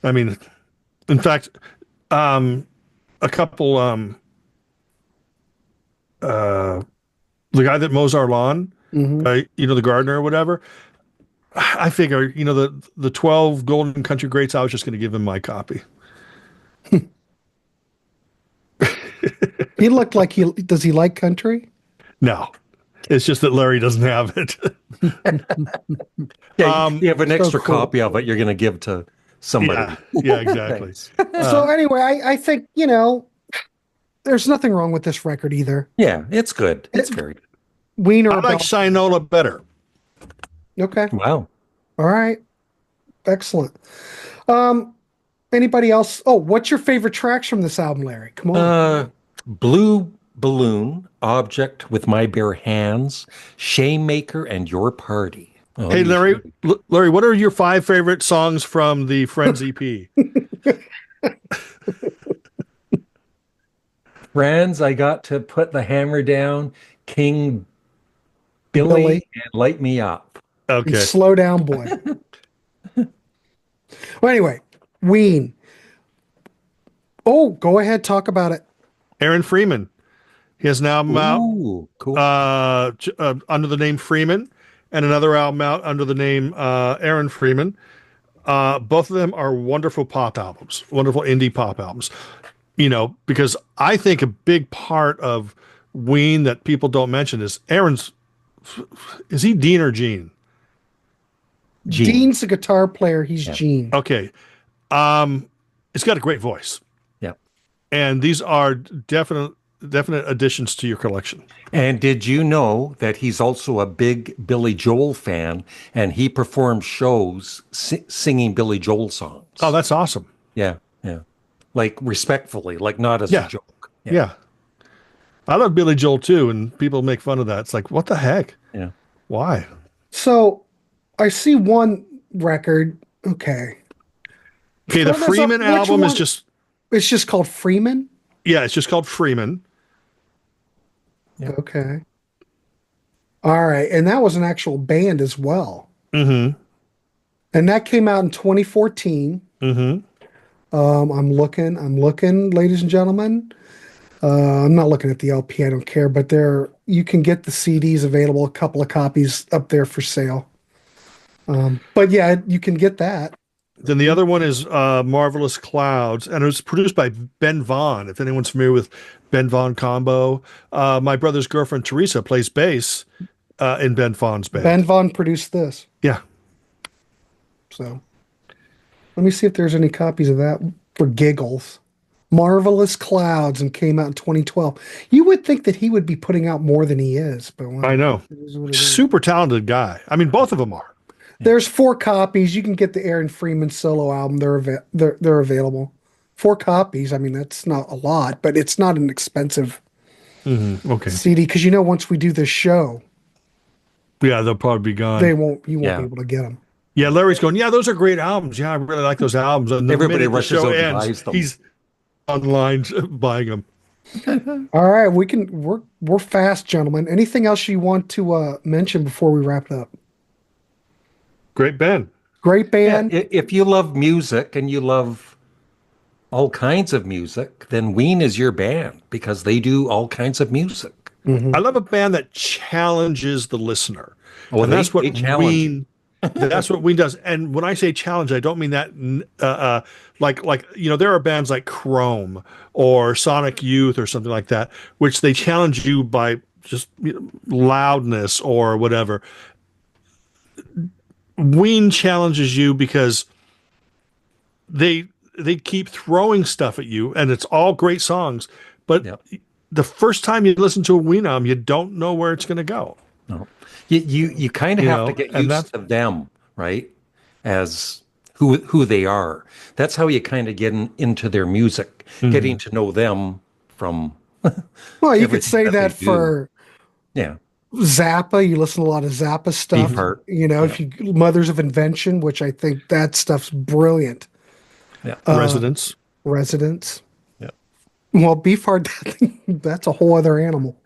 Speaker 3: I mean, in fact, a couple, the guy that mows our lawn, the gardener or whatever, I figure, the 12 Golden Country Greats, I was just going to give him my copy.
Speaker 1: He looked like does he like country?
Speaker 3: No. It's just that Larry doesn't have it.
Speaker 4: You have an extra copy of it you're going to give to somebody.
Speaker 3: Yeah, exactly.
Speaker 1: So anyway, I think, there's nothing wrong with this record either.
Speaker 4: Yeah, it's good. It's very good.
Speaker 1: Ween
Speaker 3: I like Shinola better.
Speaker 1: Okay.
Speaker 4: Wow.
Speaker 1: All right. Excellent. Anybody else? Oh, what's your favorite tracks from this album, Larry? Come on.
Speaker 4: Blue Balloon, Object with My Bare Hands, Shaymaker, and Your Party. Oh,
Speaker 3: hey, Larry, what are your 5 favorite songs from the Friends EP?
Speaker 4: Friends, I Got to Put the Hammer Down, King Billy, and Light Me Up.
Speaker 3: Okay.
Speaker 1: Slow Down Boy. Well, anyway, Ween. Oh, go ahead, talk about it.
Speaker 3: Aaron Freeman. He has an album out
Speaker 4: Cool.
Speaker 3: Under the name Freeman, and another album out under the name Aaron Freeman. Both of them are wonderful pop albums, wonderful indie pop albums. Because I think a big part of Ween that people don't mention is is he Dean or Gene?
Speaker 1: Dean's a guitar player. He's Gene.
Speaker 3: Okay. It's got a great voice.
Speaker 4: Yeah.
Speaker 3: And these are definite additions to your collection.
Speaker 4: And did you know that he's also a big Billy Joel fan, and he performs shows singing Billy Joel songs?
Speaker 3: Oh, that's awesome.
Speaker 4: Yeah. Like respectfully, like not as a joke.
Speaker 3: Yeah. I love Billy Joel too, and people make fun of that. It's like, what the heck?
Speaker 4: Yeah.
Speaker 3: Why?
Speaker 1: So I see one record. Okay.
Speaker 3: Okay, the Freeman album is just...
Speaker 1: It's just called Freeman?
Speaker 3: Yeah, it's just called Freeman.
Speaker 1: Yep. Okay. All right. And that was an actual band as well.
Speaker 3: Mm-hmm.
Speaker 1: And that came out in 2014.
Speaker 3: Mm-hmm.
Speaker 1: I'm looking, ladies and gentlemen. I'm not looking at the LP, I don't care, but you can get the CDs available, a couple of copies up there for sale. But yeah, you can get that.
Speaker 3: Then the other one is Marvelous Clouds, and it was produced by Ben Vaughn. If anyone's familiar with Ben Vaughn combo, my brother's girlfriend Teresa plays bass in Ben Vaughn's band.
Speaker 1: Ben Vaughn produced this.
Speaker 3: Yeah.
Speaker 1: So let me see if there's any copies of that for giggles. Marvelous Clouds, and came out in 2012. You would think that he would be putting out more than he is, but
Speaker 3: I know. Super talented guy. I mean, both of them are.
Speaker 1: There's 4 copies. You can get the Aaron Freeman solo album. They're available. 4 copies. I mean, that's not a lot, but it's not an expensive CD, because once we do this show,
Speaker 3: yeah, they'll probably be gone.
Speaker 1: You won't be able to get them.
Speaker 3: Yeah, Larry's going, yeah, those are great albums. Yeah, I really like those albums. And
Speaker 4: everybody rushes out and buys them.
Speaker 3: He's online buying them.
Speaker 1: All right, we're fast, gentlemen. Anything else you want to mention before we wrap it up?
Speaker 3: Great band.
Speaker 1: Great band.
Speaker 4: Yeah, if you love music and you love all kinds of music, then Ween is your band, because they do all kinds of music.
Speaker 3: I love a band that challenges the listener.
Speaker 4: Oh,
Speaker 3: and that's what Ween. That's what Ween does. And when I say challenge, I don't mean that like there are bands like Chrome or Sonic Youth or something like that, which they challenge you by just loudness or whatever. Ween challenges you because they keep throwing stuff at you, and it's all great songs, but the first time you listen to a Ween album, you don't know where it's going to go.
Speaker 4: No. You kind of have to get used to them, right? As who they are. That's how you kind of get into their music, getting to know them from.
Speaker 1: Well, you could say that for Zappa. You listen to a lot of Zappa stuff.
Speaker 4: Beefheart.
Speaker 1: If you Mothers of Invention, which I think that stuff's brilliant.
Speaker 3: Yeah. Residents.
Speaker 1: Yeah. Well, Beefheart, that's a whole other animal.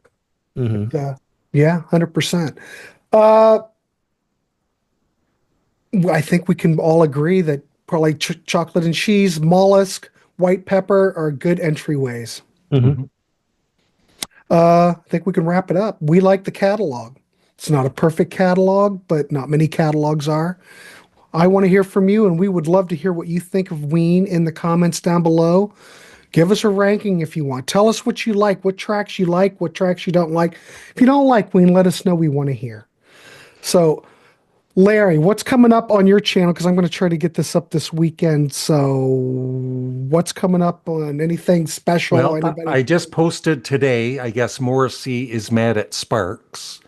Speaker 1: Yeah, 100%. I think we can all agree that probably chocolate and cheese, mollusk, white pepper are good entryways. I think we can wrap it up. We like the catalog. It's not a perfect catalog, but not many catalogs are. I want to hear from you, and we would love to hear what you think of Ween in the comments down below. Give us a ranking if you want. Tell us what you like, what tracks you like, what tracks you don't like. If you don't like Ween, let us know. We want to hear. So, Larry, what's coming up on your channel? Because I'm going to try to get this up this weekend. So, what's coming up on anything special?
Speaker 4: Well, I just posted today, I guess Morrissey is mad at Sparks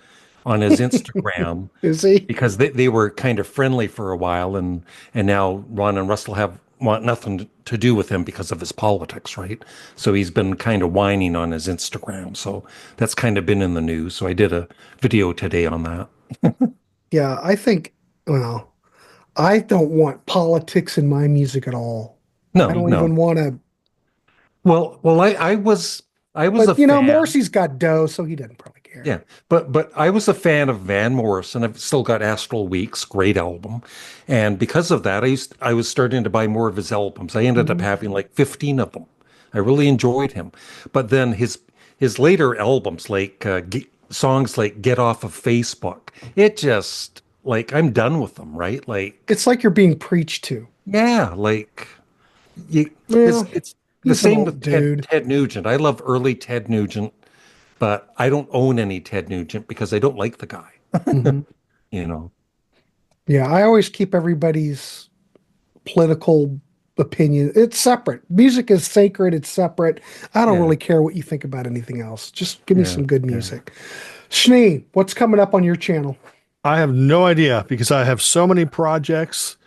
Speaker 4: on his Instagram.
Speaker 1: Is he?
Speaker 4: Because they were kind of friendly for a while, and now Ron and Russell want nothing to do with him because of his politics, right? So he's been kind of whining on his Instagram. So that's kind of been in the news. So I did a video today on that.
Speaker 1: Yeah, I think, I don't want politics in my music at all.
Speaker 4: No,
Speaker 1: I don't even want to.
Speaker 4: Well, I was a fan.
Speaker 1: Morrissey's got dough, so he doesn't probably care.
Speaker 4: Yeah, but I was a fan of Van Morrison. I've still got Astral Weeks, great album, and because of that, I was starting to buy more of his albums. I ended up having like 15 of them. I really enjoyed him, but then his later albums, like songs like "Get Off of Facebook," it just I'm done with them. Right? Like
Speaker 1: it's like you're being preached to.
Speaker 4: Yeah, it's the same with Ted Nugent. I love early Ted Nugent, but I don't own any Ted Nugent because I don't like the guy.
Speaker 1: Yeah, I always keep everybody's political opinion. It's separate. Music is sacred. It's separate. I don't really care what you think about anything else. Just give me some good music. Schnee, what's coming up on your channel?
Speaker 3: I have no idea because I have so many projects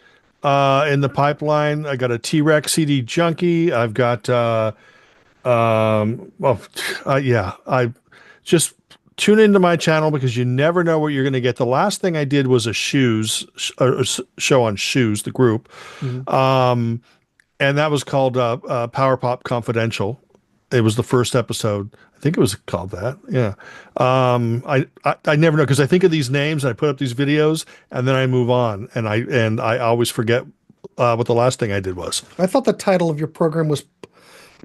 Speaker 3: in the pipeline. I got a T-Rex CD junkie. I've got I just tune into my channel because you never know what you're going to get. The last thing I did was a show on Shoes, the group. and that was called Power Pop Confidential. It was the first episode. I think it was called that. Yeah. I never know, because I think of these names and I put up these videos and then I move on, and I always forget what the last thing I did was.
Speaker 1: I thought the title of your program was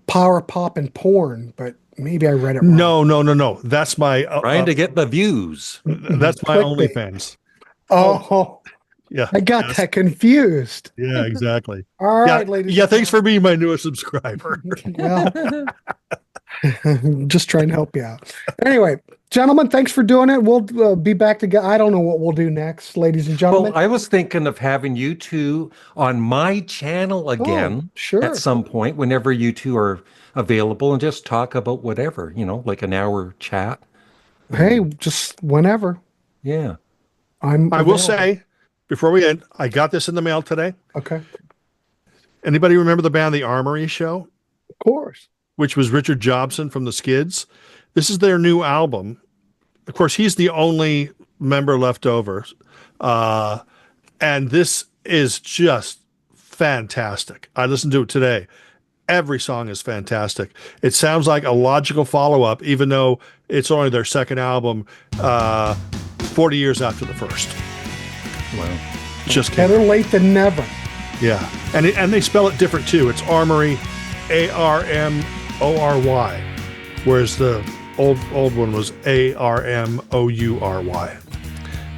Speaker 1: Power Pop and Porn, but maybe I read it wrong.
Speaker 3: No. That's my
Speaker 4: Trying to get the views.
Speaker 3: that's my
Speaker 1: Clickbait.
Speaker 3: OnlyFans.
Speaker 1: Oh,
Speaker 3: Yeah.
Speaker 1: I got that confused.
Speaker 3: Yeah, exactly.
Speaker 1: All right, ladies.
Speaker 3: Yeah, thanks for being my newest subscriber.
Speaker 1: Well, just trying to help you out. Anyway, gentlemen, thanks for doing it. We'll be back together. I don't know what we'll do next, ladies and gentlemen.
Speaker 4: Well, I was thinking of having you two on my channel again
Speaker 1: sure.
Speaker 4: at some point, whenever you two are available, and just talk about whatever, like an hour chat.
Speaker 1: Hey, just whenever.
Speaker 4: Yeah.
Speaker 3: I will say, before we end, I got this in the mail today.
Speaker 1: Okay.
Speaker 3: Anybody remember the band The Armory Show?
Speaker 1: Of course.
Speaker 3: Which was Richard Jobson from the Skids. This is their new album. Of course, he's the only member left over. And this is just fantastic. I listened to it today. Every song is fantastic. It sounds like a logical follow-up, even though it's only their second album, 40 years after the first.
Speaker 4: Wow.
Speaker 3: Just kidding.
Speaker 1: Better late than never.
Speaker 3: Yeah. And they spell it different too. It's Armory, ARMORY, whereas the old one was ARMOURY.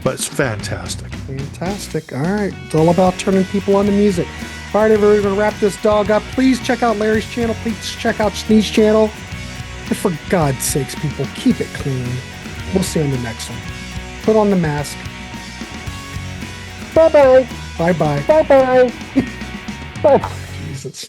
Speaker 3: But it's fantastic.
Speaker 1: Fantastic. All right. It's all about turning people on to music. All right, everybody, we're going to wrap this dog up. Please check out Larry's channel. Please check out Schnee's channel. And for God's sakes, people, keep it clean. We'll see you in the next one. Put on the mask. Bye-bye. Bye-bye. Bye-bye. Bye-bye. Jesus.